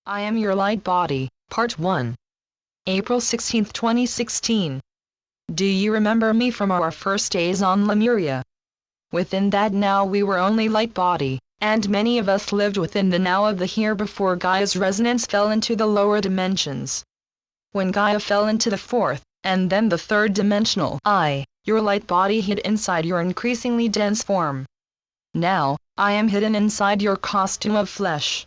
I am your light body, Part 1. April 16, 2016. Do you remember me from our first days on Lemuria? Within that now we were only light body, and many of us lived within the now of the here before Gaia's resonance fell into the lower dimensions. When Gaia fell into the fourth, and then the third dimensional I, your light body hid inside your increasingly dense form. Now, I am hidden inside your costume of flesh.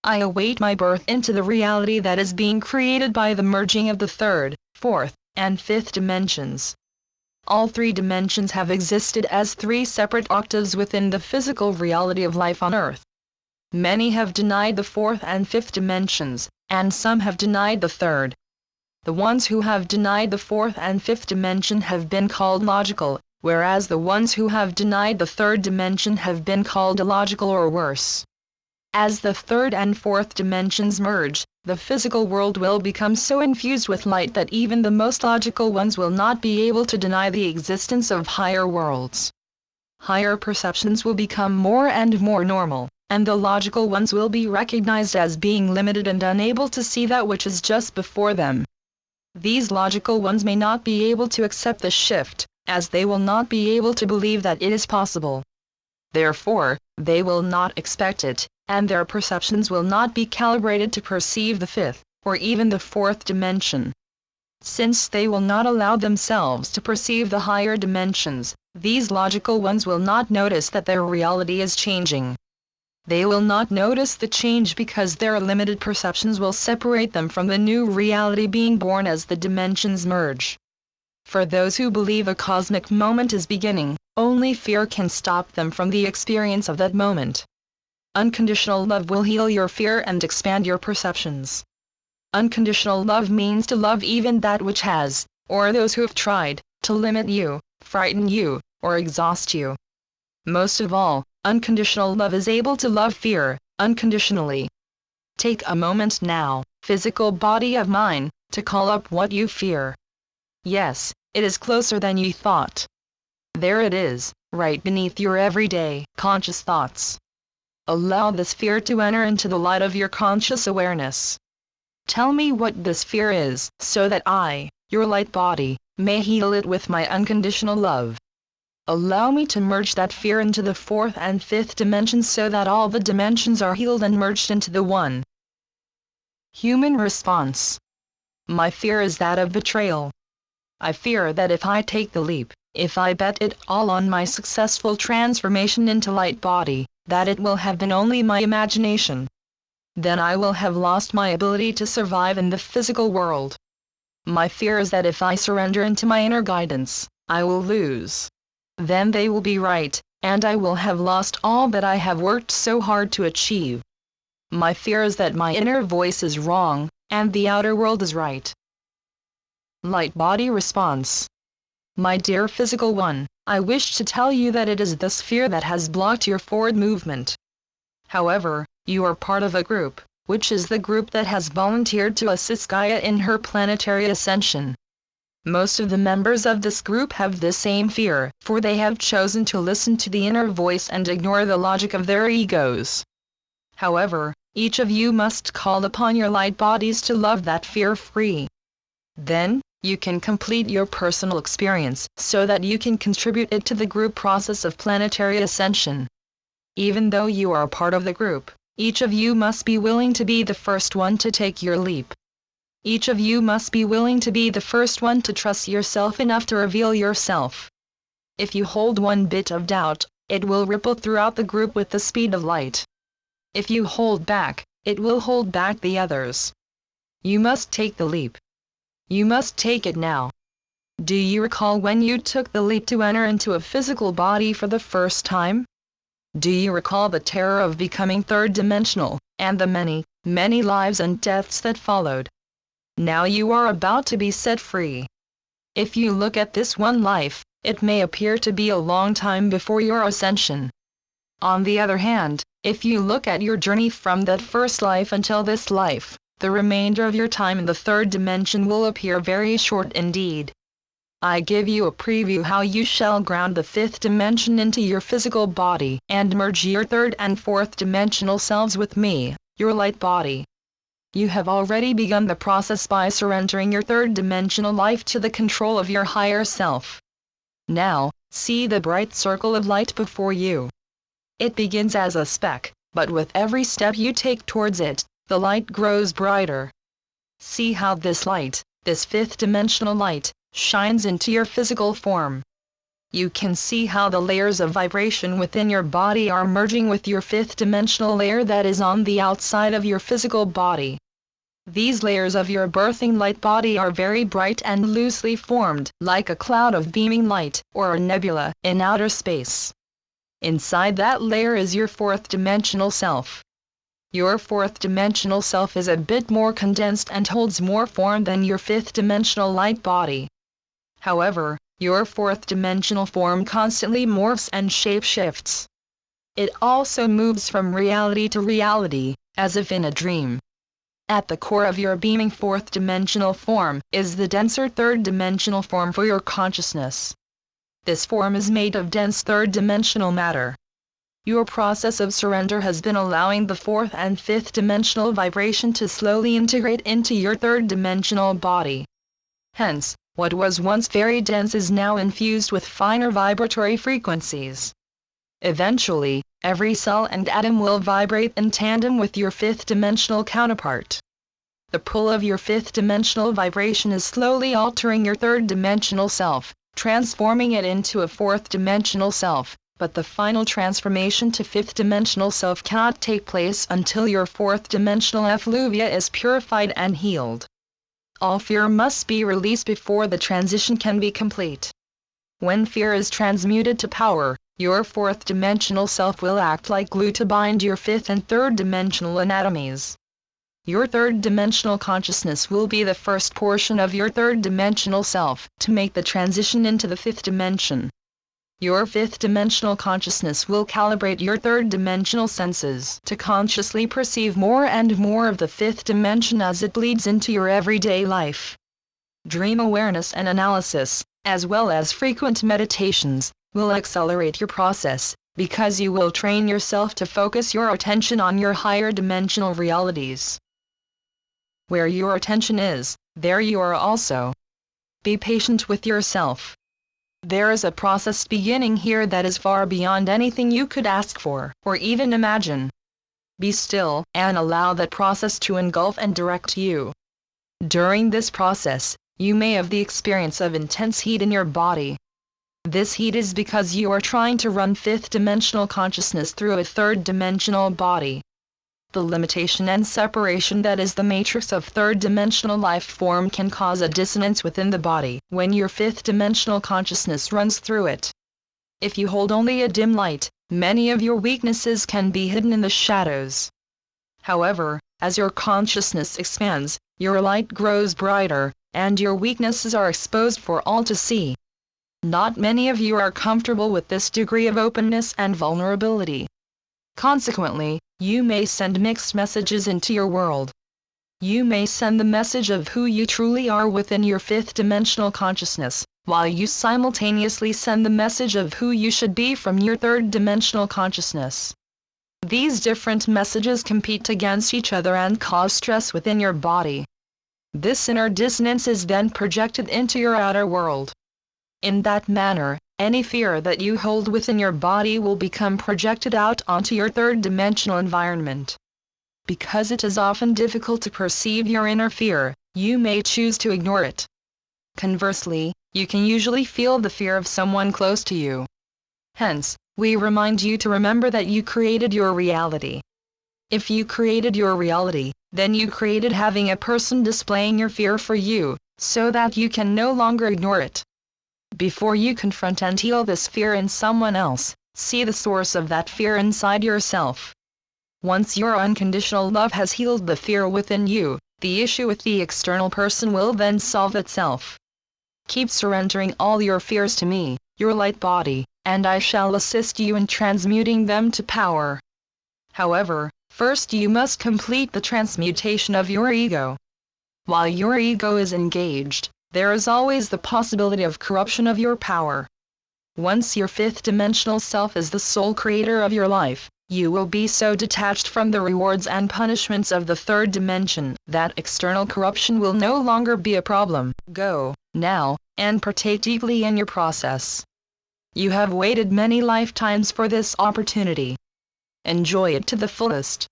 I await my birth into the reality that is being created by the merging of the third, fourth, and fifth dimensions. All three dimensions have existed as three separate octaves within the physical reality of life on Earth. Many have denied the fourth and fifth dimensions, and some have denied the third. The ones who have denied the fourth and fifth dimension have been called logical, whereas the ones who have denied the third dimension have been called illogical or worse. As the third and fourth dimensions merge, the physical world will become so infused with light that even the most logical ones will not be able to deny the existence of higher worlds. Higher perceptions will become more and more normal, and the logical ones will be recognized as being limited and unable to see that which is just before them. These logical ones may not be able to accept the shift, as they will not be able to believe that it is possible. Therefore, they will not expect it, and their perceptions will not be calibrated to perceive the fifth, or even the fourth dimension. Since they will not allow themselves to perceive the higher dimensions, these logical ones will not notice that their reality is changing. They will not notice the change because their limited perceptions will separate them from the new reality being born as the dimensions merge. For those who believe a cosmic moment is beginning, only fear can stop them from the experience of that moment. Unconditional love will heal your fear and expand your perceptions. Unconditional love means to love even that which has, or those who have tried, to limit you, frighten you, or exhaust you. Most of all, unconditional love is able to love fear, unconditionally. Take a moment now, physical body of mine, to call up what you fear. Yes, it is closer than you thought. There it is, right beneath your everyday, conscious thoughts. Allow this fear to enter into the light of your conscious awareness. Tell me what this fear is, so that I, your light body, may heal it with my unconditional love. Allow me to merge that fear into the fourth and fifth dimensions so that all the dimensions are healed and merged into the one. Human response. My fear is that of betrayal. I fear that if I take the leap, if I bet it all on my successful transformation into light body, that it will have been only my imagination. Then I will have lost my ability to survive in the physical world. My fear is that if I surrender into my inner guidance, I will lose. Then they will be right, and I will have lost all that I have worked so hard to achieve. My fear is that my inner voice is wrong, and the outer world is right. Light body response. My dear physical one, I wish to tell you that it is this fear that has blocked your forward movement. However, you are part of a group, which is the group that has volunteered to assist Gaia in her planetary ascension. Most of the members of this group have this same fear, for they have chosen to listen to the inner voice and ignore the logic of their egos. However, each of you must call upon your light bodies to love that fear free. Then, you can complete your personal experience so that you can contribute it to the group process of planetary ascension. Even though you are a part of the group, each of you must be willing to be the first one to take your leap. Each of you must be willing to be the first one to trust yourself enough to reveal yourself. If you hold one bit of doubt, it will ripple throughout the group with the speed of light. If you hold back, it will hold back the others. You must take the leap. You must take it now. Do you recall when you took the leap to enter into a physical body for the first time? Do you recall the terror of becoming third dimensional, and the many, many lives and deaths that followed? Now you are about to be set free. If you look at this one life, it may appear to be a long time before your ascension. On the other hand, if you look at your journey from that first life until this life, the remainder of your time in the third dimension will appear very short indeed. I give you a preview how you shall ground the fifth dimension into your physical body and merge your third and fourth dimensional selves with me, your light body. You have already begun the process by surrendering your third-dimensional life to the control of your higher self. Now, see the bright circle of light before you. It begins as a speck, but with every step you take towards it, the light grows brighter. See how this light, this fifth-dimensional light, shines into your physical form. You can see how the layers of vibration within your body are merging with your fifth-dimensional layer that is on the outside of your physical body. These layers of your birthing light body are very bright and loosely formed, like a cloud of beaming light, or a nebula, in outer space. Inside that layer is your fourth-dimensional self. Your fourth-dimensional self is a bit more condensed and holds more form than your fifth-dimensional light body. However, your fourth-dimensional form constantly morphs and shape-shifts. It also moves from reality to reality, as if in a dream. At the core of your beaming fourth-dimensional form is the denser third-dimensional form for your consciousness. This form is made of dense third-dimensional matter. Your process of surrender has been allowing the fourth and fifth-dimensional vibration to slowly integrate into your third-dimensional body. Hence, what was once very dense is now infused with finer vibratory frequencies. Eventually, every cell and atom will vibrate in tandem with your fifth-dimensional counterpart. The pull of your fifth-dimensional vibration is slowly altering your third-dimensional self, transforming it into a fourth-dimensional self, but the final transformation to fifth-dimensional self cannot take place until your fourth-dimensional effluvia is purified and healed. All fear must be released before the transition can be complete. When fear is transmuted to power, your fourth-dimensional self will act like glue to bind your fifth and third-dimensional anatomies. Your third-dimensional consciousness will be the first portion of your third-dimensional self to make the transition into the fifth dimension. Your fifth-dimensional consciousness will calibrate your third-dimensional senses to consciously perceive more and more of the fifth dimension as it bleeds into your everyday life. Dream awareness and analysis, as well as frequent meditations, will accelerate your process, because you will train yourself to focus your attention on your higher dimensional realities. Where your attention is, there you are also. Be patient with yourself. There is a process beginning here that is far beyond anything you could ask for, or even imagine. Be still, and allow that process to engulf and direct you. During this process, you may have the experience of intense heat in your body. This heat is because you are trying to run fifth-dimensional consciousness through a third-dimensional body. The limitation and separation that is the matrix of third-dimensional life form can cause a dissonance within the body when your fifth-dimensional consciousness runs through it. If you hold only a dim light, many of your weaknesses can be hidden in the shadows. However, as your consciousness expands, your light grows brighter, and your weaknesses are exposed for all to see. Not many of you are comfortable with this degree of openness and vulnerability. Consequently, you may send mixed messages into your world. You may send the message of who you truly are within your fifth-dimensional consciousness, while you simultaneously send the message of who you should be from your third-dimensional consciousness. These different messages compete against each other and cause stress within your body. This inner dissonance is then projected into your outer world. In that manner, any fear that you hold within your body will become projected out onto your third-dimensional environment. Because it is often difficult to perceive your inner fear, you may choose to ignore it. Conversely, you can usually feel the fear of someone close to you. Hence, we remind you to remember that you created your reality. If you created your reality, then you created having a person displaying your fear for you, so that you can no longer ignore it. Before you confront and heal this fear in someone else, see the source of that fear inside yourself. Once your unconditional love has healed the fear within you, the issue with the external person will then solve itself. Keep surrendering all your fears to me, your light body, and I shall assist you in transmuting them to power. However, first you must complete the transmutation of your ego. While your ego is engaged, there is always the possibility of corruption of your power. Once your fifth-dimensional self is the sole creator of your life, You will be so detached from the rewards and punishments of the third dimension that external corruption will no longer be a problem. Go, now, and partake deeply in your process. You have waited many lifetimes for this opportunity. Enjoy it to the fullest.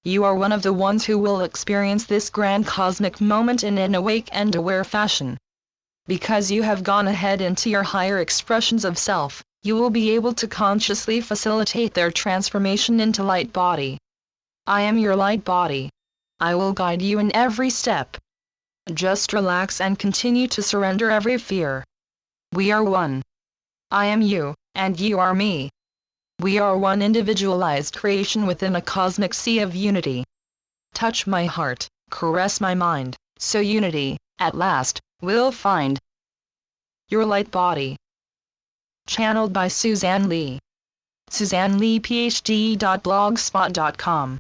You are one of the ones who will experience this grand cosmic moment in an awake and aware fashion. Because you have gone ahead into your higher expressions of self, you will be able to consciously facilitate their transformation into light body. I am your light body. I will guide you in every step. Just relax and continue to surrender every fear. We are one. I am you, and you are me. We are one individualized creation within a cosmic sea of unity. Touch my heart, caress my mind, so unity, at last, will find your light body. Channeled by Suzanne Lee. SuzanneLeePhD.blogspot.com